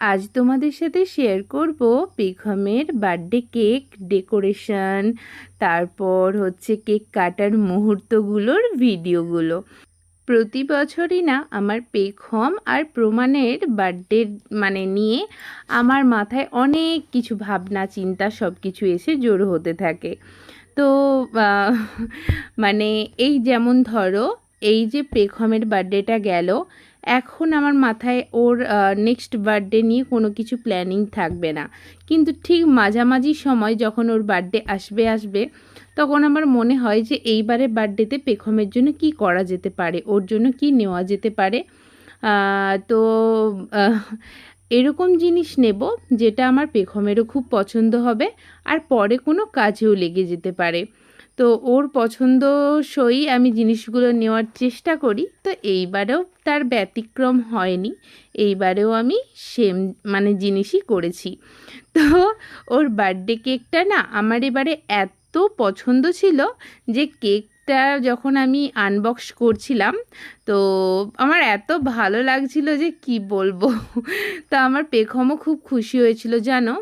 আজ তোমাদের সাথে শেয়ার করব পেখমের বার্থডে কেক ডেকোরেশন, তারপর হচ্ছে কেক কাটার মুহূর্তগুলোর ভিডিওগুলো। প্রতি বছরই না আমার পেখম আর প্রমাণের বার্থডে নিয়ে আমার মাথায় অনেক কিছু ভাবনা চিন্তা সব কিছু এসে জড়ো হতে থাকে। তো আহ, মানে এই যেমন ধরো, এই যে পেখমের বার্থডেটা গেল, এখন আমার মাথায় ওর নেক্সট বার্থডে নিয়ে কোনো কিছু প্ল্যানিং থাকবে না। কিন্তু ঠিক মাঝামাঝি সময় যখন ওর বার্থডে আসবে তখন আমার মনে হয় যে এইবারে বার্থডেতে পেখমের জন্য কি করা যেতে পারে, ওর জন্য কি নেওয়া যেতে পারে। তো আহ, এরকম জিনিস নেব যেটা আমার পেখমেরও খুব পছন্দ হবে আর পরে কোনো কাজেও লেগে যেতে পারে। তো ওর পছন্দসই আমি জিনিসগুলো নেওয়ার চেষ্টা করি। তো এইবারেও তার ব্যতিক্রম হয়নি, এইবারেও আমি সেম জিনিসই করেছি। তো ওর বার্থডে কেকটা না আমার এবারে এত পছন্দ ছিল যে কেকটা যখন আমি আনবক্স করছিলাম তো আমার এত ভালো লাগছিল যে কি বলবো। তা আমার পেখমও খুব খুশি হয়েছিল জানো।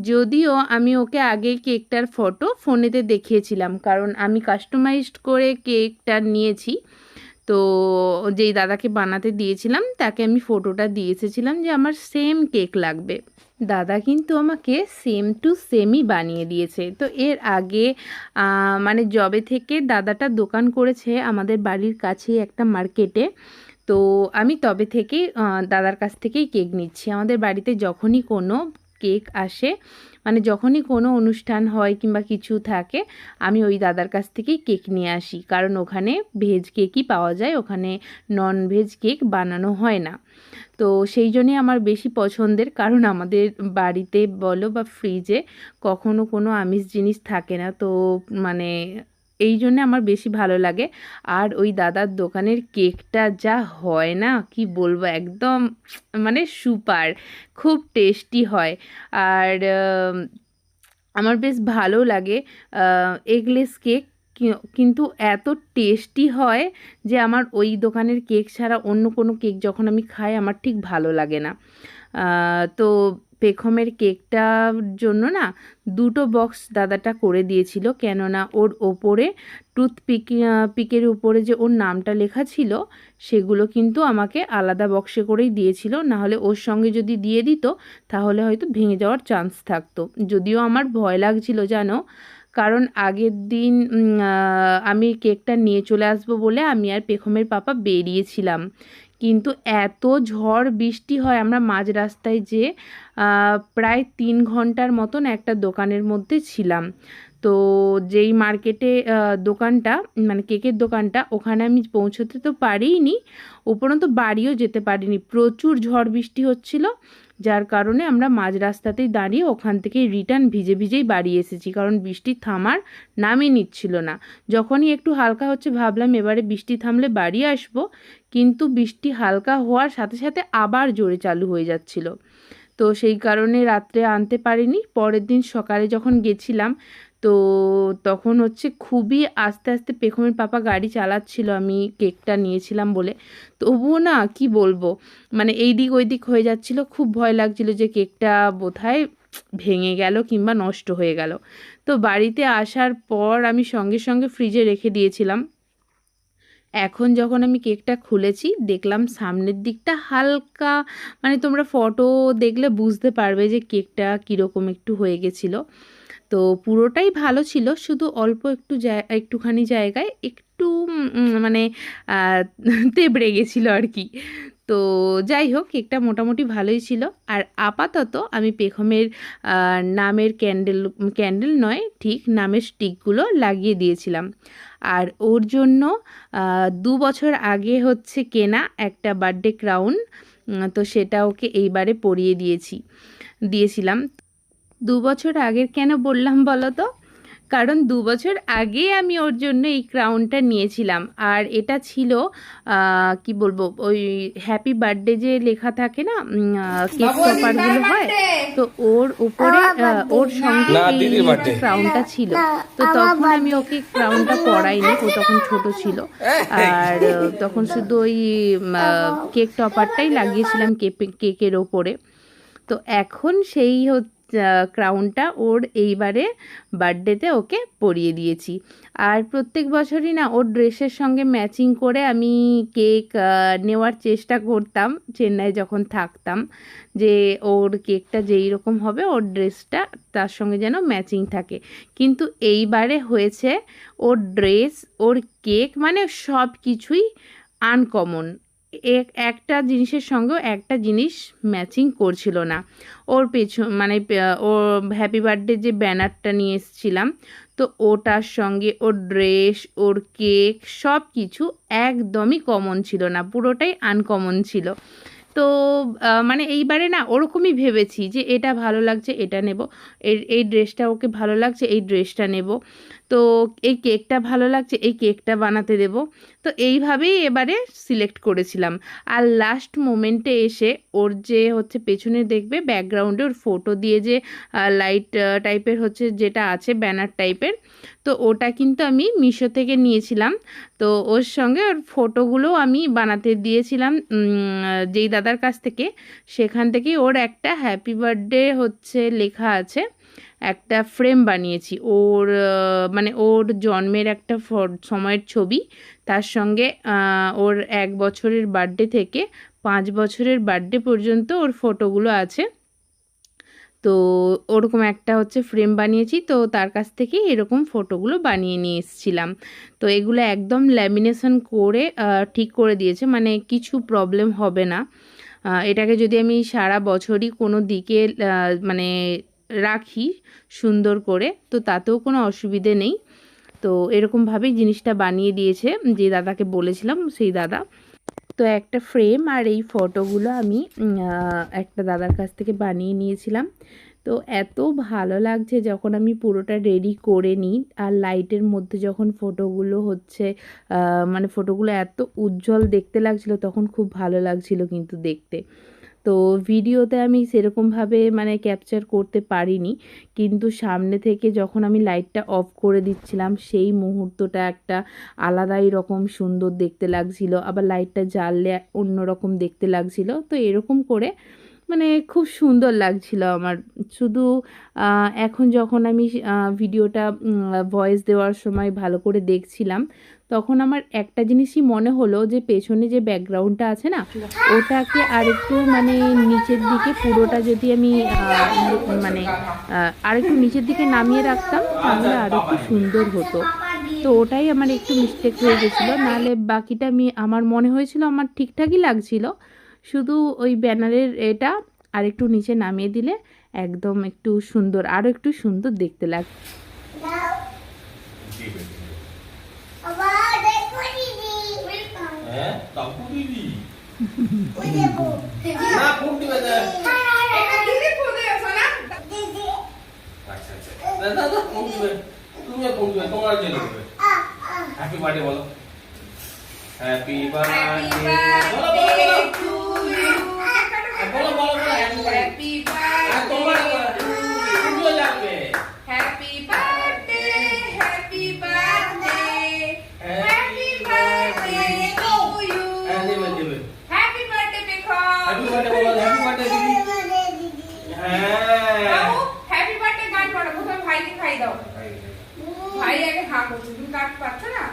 যদিও আমি ওকে আগে কেকটার ফটো ফোনেতে দেখিয়েছিলাম, কারণ আমি কাস্টমাইজড করে কেকটা নিয়েছি। তো যেই দাদাকে বানাতে দিয়েছিলাম তাকে আমি ফটোটা দিয়ে এসেছিলাম যে আমার সেম কেক লাগবে। দাদা কিন্তু আমাকে সেম টু সেমই বানিয়ে দিয়েছে। তো এর আগে যবে থেকে দাদাটা দোকান করেছে আমাদের বাড়ির কাছেই একটা মার্কেটে, তো আমি তবে থেকেই দাদার কাছ থেকেই কেক নিচ্ছি। আমাদের বাড়িতে যখনই কোনো কেক আসে, যখনই কোনো অনুষ্ঠান হয় কিংবা কিছু থাকে, আমি ওই দাদার কাছ থেকেই কেক নিয়ে আসি, কারণ ওখানে ভেজ কেকই পাওয়া যায়, ওখানে নন ভেজ কেক বানানো হয় না। তো সেই জন্যই আমার বেশি পছন্দের, কারণ আমাদের বাড়িতে বলো বা ফ্রিজে কখনো কোনো আমিষ জিনিস থাকে না। তো মানে এই জন্যে আমার বেশি ভালো লাগে। আর ওই দাদার দোকানের কেকটা যা হয় না কি বলবো, একদম সুপার, খুব টেস্টি হয়। আর আমার বেশ ভালো লাগে এগলেস কেক, কিন্তু এত টেস্টি হয় যে আমার ওই দোকানের কেক ছাড়া অন্য কোনো কেক যখন আমি খাই আমার ঠিক ভালো লাগে না। তো পেখমের কেকটার জন্য না দুটো বক্স দাদাটা করে দিয়েছিল, কেননা ওর ওপরে পিকের উপরে যে ওর নামটা লেখা ছিল সেগুলো কিন্তু আমাকে আলাদা বক্সে করেই দিয়েছিল, নাহলে ওর সঙ্গে যদি দিয়ে দিত তাহলে হয়তো ভেঙে যাওয়ার চান্স থাকতো। যদিও আমার ভয় লাগছিল জানো, কারণ আগের দিন আমি কেকটা নিয়ে চলে আসবো বলে আমি আর পেখমের পাপা বেরিয়েছিলাম, কিন্তু এত ঝড় বৃষ্টি হয় আমরা মাঝ রাস্তায় যে প্রায় 3 ঘন্টার মতন একটা দোকানের মধ্যে ছিলাম। তো যেই মার্কেটে দোকানটা কেকের দোকানটা, ওখানে আমি পৌঁছতে তো পারিনি, উপরন্তু বাড়িও যেতে পারিনি, প্রচুর ঝড় বৃষ্টি হচ্ছিল, যার কারণে আমরা মাঝ রাস্তাতেই দাঁড়িয়ে ওখান থেকেই রিটার্ন ভিজে ভিজেই বাড়ি এসেছি, কারণ বৃষ্টি থামার নামই নিচ্ছিল না। যখনই একটু হালকা হচ্ছে ভাবলাম এবারে বৃষ্টি থামলে বাড়ি আসবো, কিন্তু বৃষ্টি হালকা হওয়ার সাথে সাথে আবার জোরে চালু হয়ে যাচ্ছিল। তো সেই কারণে রাত্রে আনতে পারিনি। পরের দিন সকালে যখন গেছিলাম তো তখন হচ্ছে খুবই আস্তে আস্তে পেখমের পাপা গাড়ি চালাচ্ছিল, আমি কেকটা নিয়েছিলাম বলে। তবুও না কি বলবো, এই দিক ওই দিক হয়ে যাচ্ছিল, খুব ভয় লাগছিল যে কেকটা বোধহয় ভেঙে গেল কিংবা নষ্ট হয়ে গেল। তো বাড়িতে আসার পর আমি সঙ্গে সঙ্গে ফ্রিজে রেখে দিয়েছিলাম। এখন যখন আমি কেকটা খুলেছি দেখলাম সামনের দিকটা হালকা, তোমরা ফটো দেখলে বুঝতে পারবে যে কেকটা কীরকম একটু হয়ে গেছিলো। তো পুরোটাই ভালো ছিল, শুধু অল্প একটুখানি জায়গায় একটু আহ, তেবড়ে গেছিলো আর কি। তো যাই হোক, কেকটা মোটামুটি ভালোই ছিল। আর আপাতত আমি পেখমের নামের ক্যান্ডেল নয়, ঠিক নামের স্টিকগুলো লাগিয়ে দিয়েছিলাম। আর ওর জন্য 2 বছর আগে হচ্ছে কেনা একটা বার্থডে ক্রাউন, তো সেটা ওকে এইবারে পরিয়ে দিয়েছিলাম। 2 বছর আগের কেন বললাম বলো তো, কারণ 2 বছর আগে আমি ওর জন্য এই ক্রাউনটা নিয়েছিলাম। আর এটা ছিল কি বলবো, ওই হ্যাপি বার্থডে যে লেখা থাকে না, কেক টপারগুলো হয়, তো ওর উপরে ওর সঙ্গে এই ক্রাউনটা ছিল। তো তখন আমি ওকে ক্রাউনটা পরাইনি, ও তখন ছোট ছিল। আর তখন শুধু ওই কেক টপারটাই লাগিয়েছিলাম কেকের ওপরে। তো এখন সেই ক্রাউনটা ওর এইবারে বার্থডেতে ওকে পরিয়ে দিয়েছি। আর প্রত্যেক বছরই না ওর ড্রেসের সঙ্গে ম্যাচিং করে আমি কেক নেওয়ার চেষ্টা করতাম চেন্নাই যখন থাকতাম, যে ওর কেকটা যেই রকম হবে ওর ড্রেসটা তার সঙ্গে যেন ম্যাচিং থাকে। কিন্তু এইবারে হয়েছে ওর ড্রেস, ওর কেক, মানে সব কিছুই আনকমন। একটা জিনিসের সঙ্গেও একটা জিনিস ম্যাচিং করছিল না। ওর মানে ওর হ্যাপি বার্থডে যে ব্যানারটা নিয়ে এসেছিলাম, তো ওটার সঙ্গে ওর ড্রেস, ওর কেক সব কিছু একদমই কমন ছিল না, পুরোটাই আনকমন ছিল। তো মানে এইবারে না ওরকমই ভেবেছি যে এটা ভালো লাগছে এটা নেব, এই ড্রেসটা ওকে ভালো লাগছে এই ড্রেসটা নেব, তো এই কেকটা ভালো লাগছে এই কেকটা বানাতে দেব। তো এইভাবেই এবারে সিলেক্ট করেছিলাম। আর লাস্ট মোমেন্টে এসে ওর যে হচ্ছে পেছনে দেখবে ব্যাকগ্রাউন্ডে ওর ফটো দিয়ে যে লাইট টাইপের হচ্ছে যেটা আছে ব্যানার টাইপের, তো ওটা কিন্তু আমি মিশো থেকে নিয়েছিলাম। তো ওর সঙ্গে ওর ফটোগুলো আমি বানাতে দিয়েছিলাম যেই দাদার কাছ থেকে, সেখান থেকেই ওর একটা হ্যাপি বার্থডে হচ্ছে লেখা আছে একটা ফ্রেম বানিয়েছি ওর, মানে ওর জন্মের একটা সময়ের ছবি, তার সঙ্গে ওর 1 বছরের বার্থডে থেকে 5 বছরের বার্থডে পর্যন্ত ওর ফটোগুলো আছে। তো ওরকম একটা হচ্ছে ফ্রেম বানিয়েছি, তো তার কাছ থেকে এরকম ফটোগুলো বানিয়ে নিয়ে এসেছিলাম। তো এগুলো একদম ল্যামিনেশন করে ঠিক করে দিয়েছে, মানে কিছু প্রবলেম হবে না। এটাকে যদি আমি সারা বছরই কোনো দিকে মানে রাখি সুন্দর করে, তো তাতেও কোনো অসুবিধে নেই। তো এরকমভাবেই জিনিসটা বানিয়ে দিয়েছে যে দাদাকে বলেছিলাম সেই দাদা। তো একটা ফ্রেম আর এই ফটোগুলো আমি একটা দাদার কাছ থেকে বানিয়ে নিয়েছিলাম। তো এত ভালো লাগছে যখন আমি পুরোটা রেডি করে নিই, আর লাইটের মধ্যে যখন ফটোগুলো হচ্ছে মানে ফটোগুলো এত উজ্জ্বল দেখতে লাগছিল, তখন খুব ভালো লাগছিল কিন্তু দেখতে। তো ভিডিওতে আমি সেরকমভাবে মানে ক্যাপচার করতে পারিনি, কিন্তু সামনে থেকে যখন আমি লাইটটা অফ করে দিচ্ছিলাম সেই মুহূর্তটা একটা আলাদাই রকম সুন্দর দেখতে লাগছিল, আবার লাইটটা জ্বাললে অন্যরকম দেখতে লাগছিল। তো এরকম করে মানে খুব সুন্দর লাগছিল আমার। শুধু এখন যখন আমি ভিডিওটা ভয়েস দেওয়ার সময় ভালো করে দেখছিলাম, তখন আমার একটা জিনিসই মনে হলো যে পেছনে যে ব্যাকগ্রাউন্ডটা আছে না, ওটাকে আরেকটু মানে নিচের দিকে পুরোটা যদি আমি মানে আরেকটু নিচের দিকে নামিয়ে রাখতাম তাহলে আরও একটু সুন্দর হতো। তো ওটাই আমার একটু মিস্টেক হয়ে গেছিলো, নাহলে বাকিটা আমার মনে হয়েছিল আমার ঠিকঠাকই লাগছিল। শুধু ওই ব্যানারের এটা আর একটু নিচে নামিয়ে দিলে একদম একটু সুন্দর, আরও একটু সুন্দর দেখতে লাগে। হ্যাপি বার্থডে বলো, হ্যাপি বার্থডে টু ইউ, বলো বলো বলো হ্যাপি বার্থডে তুমিও লাগবে, happy birthday happy birthday happy birthday to you, happy birthday Pekham, happy birthday বলো, হ্যাপি বার্থডে দিদি। হ্যাঁ হ্যাপি বার্থডে গান করো, প্রথমে ভাইকে খাই দাও। ভাই আগে হা করছে, তুমি কাট পাচ্ছ না,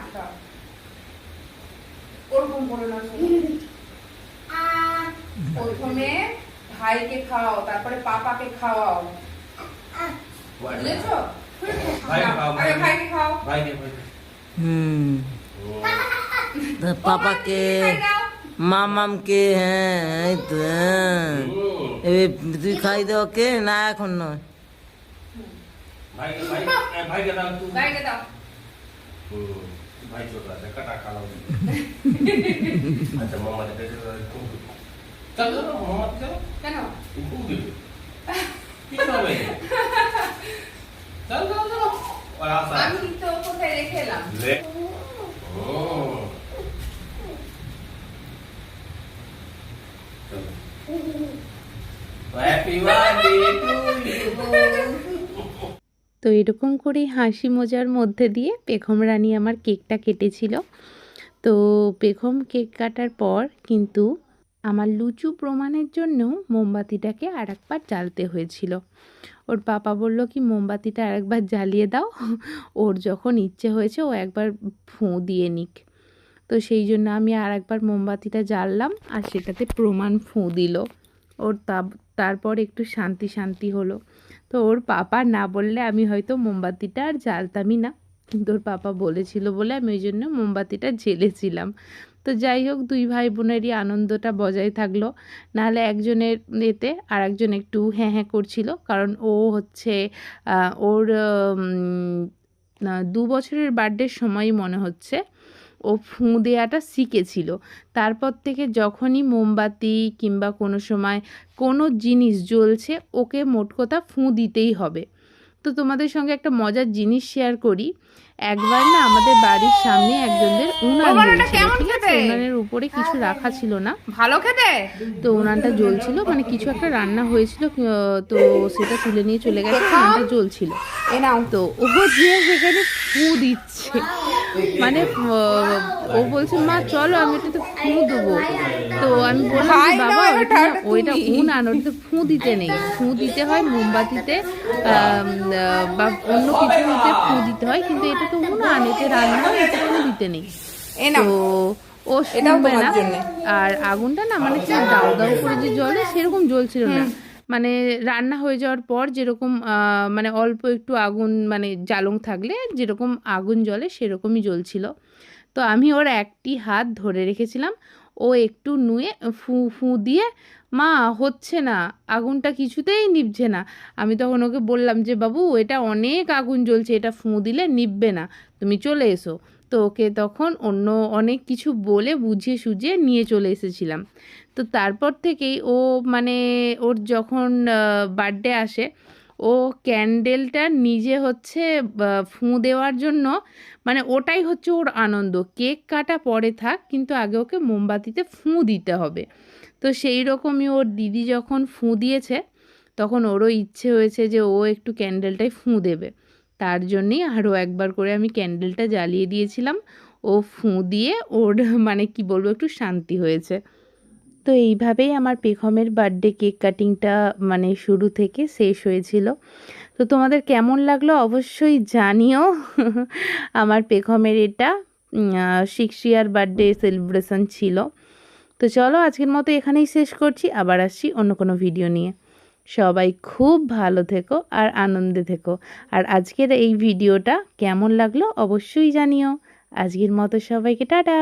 ওরকম করো না। প্রথমে ভাইকে খাওয়াও, তারপরে পাপাকে খাওয়াও, বুঝেছো? ভাইকে খাও, পাপাকে মামামকে, হ্যাঁ এই তো, হ্যাঁ তুই খাই দে ওকে, না এখন নয়। ভাইকে দাও, ভাইকে দাও। ভাই ছোট আছে কাটা খাওয়া। আচ্ছা মামা দেখে চলো মামা চলো, কেন খুব দিবে কি হবে, চলো চলো চলো, আর আসা আমি তো কোথায় রেখে এলাম। ও হ্যাপি বার্থডে টু ইউ। তো এরকম করেই হাসি মজার মধ্যে দিয়ে পেখম রানী আমার কেকটা কেটেছিল। তো পেখম কেক কাটার পর কিন্তু আমার লুচু প্রমাণের জন্যও মোমবাতিটাকে আরেকবার জ্বালতে হয়েছিল। ওর পাপা বলল কি মোমবাতিটা আরেকবার জ্বালিয়ে দাও, ওর যখন ইচ্ছে হয়েছে ও একবার ফুঁ দিয়ে নিক। তো সেই জন্য আমি আরেকবার মোমবাতিটা জ্বাললাম আর সেটাতে প্রমাণ ফুঁ দিল। ওর তারপর একটু শান্তি শান্তি হলো। তো ওর পাপা না বললে আমি হয়তো মোমবাতিটা আর জ্বালতামই না, কিন্তু ওর পাপা বলেছিল বলে আমি ওই জন্য মোমবাতিটা জ্বেলেছিলাম। তো যাই হোক, দুই ভাই বোনেরই আনন্দটা বজায় থাকলো। নাহলে একজনের এতে আর একজন একটু হ্যাঁ হ্যাঁ করছিল, কারণ ও হচ্ছে ওর 2 বছরের বার্থডের সময়ই মনে হচ্ছে ও ফুঁ দেওয়াটা শিখেছিল। তারপর থেকে যখনই মোমবাতি কিংবা কোনো সময় কোনো জিনিস জ্বলছে ওকে মোট কথা ফুঁ দিতেই হবে। তো তোমাদের সঙ্গে একটা মজার জিনিস শেয়ার করি। একবার না আমাদের বাড়ির সামনে একজনদের উনান জ্বলছিল, ঠিক আছে, উনানের উপরে কিছু রাখা ছিল না, ভালো খেতে। তো উনানটা জ্বলছিল, মানে কিছু একটা রান্না হয়েছিল, তো সেটা তুলে নিয়ে চলে গেছে, উনানটা জ্বলছিল। তো ও যে সেখানে ফুঁ দিচ্ছে, মানে ও বলছে মা চলো আমি এটাতে ফুঁ দেবো। তো আমি বললাম যে বাবা ওইটা উনান, ওটাতে ফুঁ দিতে নেই, ফুঁ দিতে হয় মোমবাতিতে বা অন্য কিছুতে ফুঁ দিতে হয়, কিন্তু এটা তো উনান, এতে রান্না হয়, এতে ফুঁ দিতে নেই। তো ও শুনবে না। আর আগুনটা না মানে কি দাউ দাউ করে যে জ্বলে সেরকম জ্বলছিল না, মানে রান্না হয়ে যাওয়ার পর যেরকম মানে অল্প একটু আগুন মানে জ্বালং থাকলে যেরকম আগুন জ্বলে সেরকমই জ্বলছিল। তো আমি ওর একটি হাত ধরে রেখেছিলাম, ও একটু নুয়ে ফুঁ ফুঁ দিয়ে মা হচ্ছে না, আগুনটা কিছুতেই নিভছে না। আমি তখন ওকে বললাম যে বাবু এটা অনেক আগুন জ্বলছে, এটা ফুঁ দিলে নিভবে না, তুমি চলে এসো। তো ওকে তখন অন্য অনেক কিছু বলে বুঝিয়ে সুঝিয়ে নিয়ে চলে এসেছিলাম। তো তারপর থেকেই ও মানে ওর যখন বার্থডে আসে ও ক্যান্ডেলটা নিজে হচ্ছে ফুঁ দেওয়ার জন্য, মানে ওটাই হচ্ছে ওর আনন্দ। কেক কাটা পরে থাক, কিন্তু আগে ওকে মোমবাতিতে ফুঁ দিতে হবে। তো সেই রকমই ওর দিদি যখন ফুঁ দিয়েছে তখন ওরও ইচ্ছে হয়েছে যে ও একটু ক্যান্ডেলটায় ফুঁ দেবে। তার জন্যেই আরও একবার করে আমি ক্যান্ডেলটা জ্বালিয়ে দিয়েছিলাম। ও ফুঁ দিয়ে ওর মানে কি বলবো একটু শান্তি হয়েছে। তো এইভাবেই আমার পেখমের বার্থডে কেক কাটিংটা মানে শুরু থেকে শেষ হয়েছিল। তো তোমাদের কেমন লাগলো অবশ্যই জানিও। আমার পেখমের এটা 6 ইয়ার বার্থডে সেলিব্রেশন ছিল। তো চলো আজকের মতো এখানেই শেষ করছি, আবার আসছি অন্য কোনো ভিডিও নিয়ে। সবাই খুব ভালো থেকো আর আনন্দে থেকো। আর আজকের এই ভিডিওটা কেমন লাগলো অবশ্যই জানিও। আজকের মতো সবাইকে টাটা।